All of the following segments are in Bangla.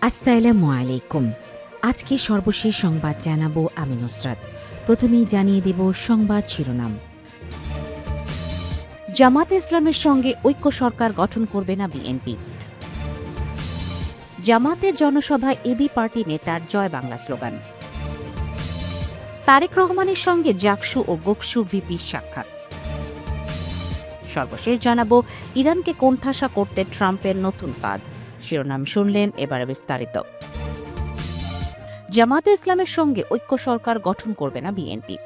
আসসালামু আলাইকুম। আজকে সর্বশেষ সংবাদ জানাবো আমি নুসরাত। প্রথমেই জানিয়ে দেব সংবাদ শিরোনাম। জামাতে ইসলামের সঙ্গে ঐক্য সরকার গঠন করবে না বিএনপি। জামাতের জনসভায় এবি পার্টি নেতার জয় বাংলা স্লোগান। তারেক রহমানের সঙ্গে জাকসু ও গোকসু ভিপির সাক্ষাৎ। সর্বশেষ জানাবো ইরানকে কোণঠাসা করতে ট্রাম্পের নতুন ফাঁদ। শিরোনাম শুনলেন, এবারে বিস্তারিত। জামাতে ইসলামের সঙ্গে ঐক্য সরকার গঠন করবে না বিএনপি।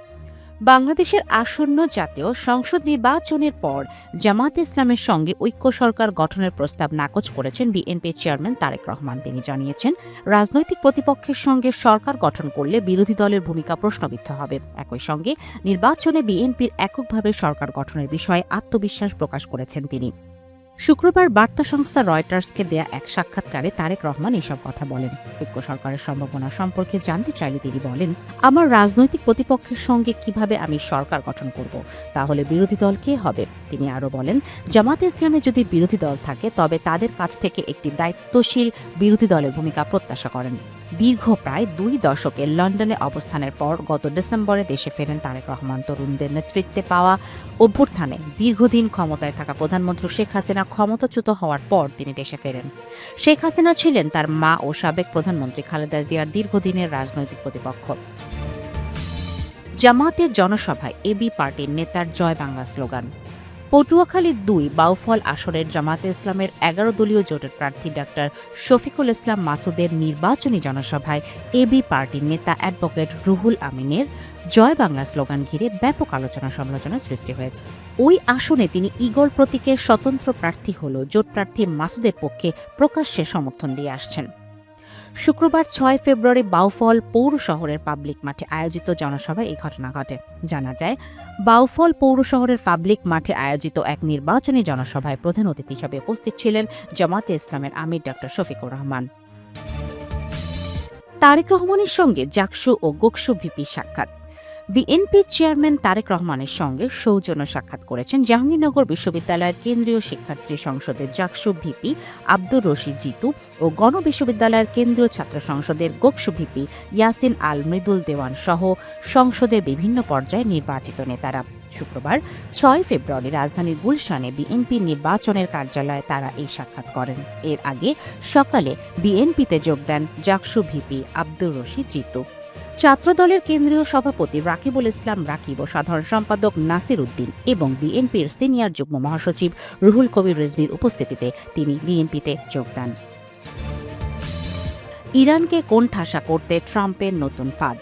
বাংলাদেশের আসন্ন জাতীয় সংসদ নির্বাচনের পর জামাতে ইসলামের সঙ্গে ঐক্য সরকার গঠনের প্রস্তাব নাকচ করেছেন বিএনপির চেয়ারম্যান তারেক রহমান। তিনি জানিয়েছেন, রাজনৈতিক প্রতিপক্ষের সঙ্গে সরকার গঠন করলে বিরোধী দলের ভূমিকা প্রশ্নবিদ্ধ হবে। একই সঙ্গে নির্বাচনে বিএনপির এককভাবে সরকার গঠনের বিষয়ে আত্মবিশ্বাস প্রকাশ করেছেন তিনি। শুক্রবার বার্তা সংস্থা রয়টার্সকে দেয়া এক সাক্ষাৎকারে তারেক রহমান এসব কথা বলেন। ঐক্য সরকারের সম্ভাবনা সম্পর্কে জানতে চাইলে তিনি বলেন, আমার রাজনৈতিক প্রতিপক্ষের সঙ্গে কিভাবে আমি সরকার গঠন করব, তাহলে বিরোধী দল কে হবে? তিনি আরও বলেন, জামাতে ইসলামে যদি বিরোধী দল থাকে তবে তাদের কাছ থেকে একটি দায়িত্বশীল বিরোধী দলের ভূমিকা প্রত্যাশা করেন। দীর্ঘ প্রায় 2 দশকের লন্ডনে অবস্থানের পর গত ডিসেম্বরে দেশে ফেরেন তারেক রহমান। তরুণদের নেতৃত্বে পাওয়া অভ্যুত্থানে দীর্ঘদিন ক্ষমতায় থাকা প্রধানমন্ত্রী শেখ হাসিনা ক্ষমতাচ্যুত হওয়ার পর তিনি দেশে ফেরেন। শেখ হাসিনা ছিলেন তার মা ও সাবেক প্রধানমন্ত্রী খালেদা জিয়ার দীর্ঘদিনের রাজনৈতিক প্রতিপক্ষ। জামাতের জনসভায় এবি পার্টির নেতার জয় বাংলা স্লোগান। পটুয়াখালীর 2 বাউফল আসনের জামাতে ইসলামের 11 দলীয় জোটের প্রার্থী ডাক্তার শফিকুল ইসলাম মাসুদের নির্বাচনী জনসভায় এবি পার্টির নেতা অ্যাডভোকেট রুহুল আমিনের জয় বাংলা স্লোগান ঘিরে ব্যাপক আলোচনা সমালোচনার সৃষ্টি হয়েছে। ওই আসনে তিনি ঈগল প্রতীকের স্বতন্ত্র প্রার্থী হলেও জোট প্রার্থী মাসুদের পক্ষে প্রকাশ্যে সমর্থন দিয়ে আসছেন। শুক্রবার 6 ফেব্রুয়ারি বাউফল পৌর শহরের পাবলিক মাঠে আয়োজিত জনসভায় এই ঘটনা ঘটে। জানা যায়, বাউফল পৌর শহরের পাবলিক মাঠে আয়োজিত এক নির্বাচনী জনসভায় প্রধান অতিথি হিসেবে উপস্থিত ছিলেন জামাতে ইসলামের আমির ডাক্তার শফিকুর রহমান। তারেক রহমানের সঙ্গে জাকসু ও গোকসু ভিপির সাক্ষাৎ। বিএনপির চেয়ারম্যান তারেক রহমানের সঙ্গে সৌজন্য সাক্ষাৎ করেছেন জাহাঙ্গীরনগর বিশ্ববিদ্যালয়ের কেন্দ্রীয় শিক্ষার্থী সংসদের জাকসু ভিপি আব্দুর রশিদ জিতু ও গণ বিশ্ববিদ্যালয়ের কেন্দ্রীয় ছাত্র সংসদের গোকসু ভিপি ইয়াসিন আল মৃদুল দেওয়ান সহ সংসদের বিভিন্ন পর্যায়ে নির্বাচিত নেতারা। শুক্রবার 6 ফেব্রুয়ারি রাজধানীর গুলশানে বিএনপির নির্বাচনের কার্যালয়ে তারা এই সাক্ষাৎ করেন। এর আগে সকালে বিএনপিতে যোগ দেন জাকসু ভিপি আব্দুর রশিদ জিতু। ছাত্রদলের কেন্দ্রীয় সভাপতি রাকিবুল ইসলাম রাকিব ও সাধারণ সম্পাদক নাসির উদ্দিন এবং বিএনপির সিনিয়র যুগ্ম মহাসচিব রুহুল কবির রিজভির উপস্থিতিতে তিনি বিএনপিতে যোগ দেন। ইরানকে কোণঠাসা করতে ট্রাম্পের নতুন ফাঁদ।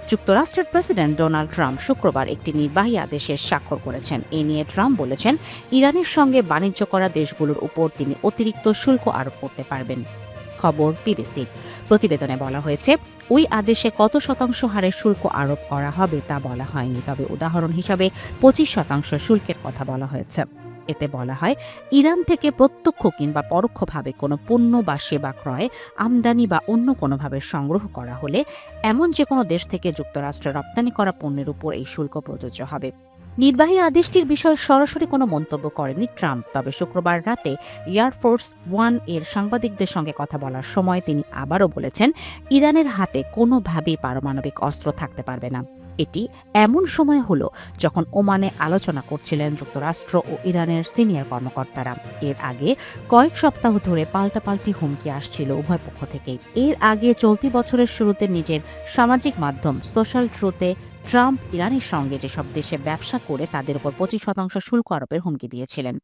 যুক্তরাষ্ট্রের প্রেসিডেন্ট ডোনাল্ড ট্রাম্প শুক্রবার একটি নির্বাহী আদেশে স্বাক্ষর করেছেন। এ নিয়ে ট্রাম্প বলেছেন, ইরানের সঙ্গে বাণিজ্য করা দেশগুলোর উপর তিনি অতিরিক্ত শুল্ক আরোপ করতে পারবেন। খবর বিবিসি। প্রতিবেদনে বলা হয়েছে, ওই আদেশে কত শতাংশ হারে শুল্ক আরোপ করা হবে তা বলা হয়নি, তবে উদাহরণ হিসাবে 25% শুল্কের কথা বলা হয়েছে। এতে বলা হয়, ইরান থেকে প্রত্যক্ষ কিংবা পরোক্ষভাবে কোনো পণ্য বা সেবা ক্রয়, আমদানি বা অন্য কোনোভাবে সংগ্রহ করা হলে এমন যে কোনো দেশ থেকে যুক্তরাষ্ট্রে রপ্তানি করা পণ্যের উপর এই শুল্ক প্রযোজ্য হবে। নির্বাহী আদেশটির বিষয়ে সরাসরি কোনো মন্তব্য করেনি ট্রাম্প, তবে শুক্রবার রাতে এয়ারফোর্স 1 এর সাংবাদিকদের সঙ্গে কথা বলার সময় তিনি আবারও বলেছেন, ইরানের হাতে কোনোভাবেই পারমাণবিক অস্ত্র থাকতে পারবে না। এটি এমন সময় হলো যখন ওমানে আলোচনা করছিলেন যুক্তরাষ্ট্র ও ইরানের সিনিয়র কর্মকর্তারা। এর আগে কয়েক সপ্তাহ ধরে পাল্টাপাল্টি হুমকি আসছিল উভয় পক্ষ থেকেই। এর আগে চলতি বছরের শুরুতে নিজের সামাজিক মাধ্যম সোশ্যাল ট্রুথে ট্রাম্প ইরানের সঙ্গে যেসব দেশে ব্যবসা করে তাদের উপর 25% শুল্ক আরোপের হুমকি দিয়েছিলেন।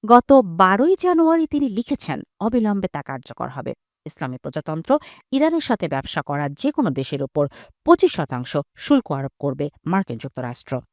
গত 12 জানুয়ারি তিনি লিখেছেন, অবিলম্বে তা কার্যকর হবে। ইসলামী প্রজাতন্ত্র ইরানের সাথে ব্যবসা করা যে কোনো দেশের উপর 25% শুল্ক আরোপ করবে মার্কিন যুক্তরাষ্ট্র।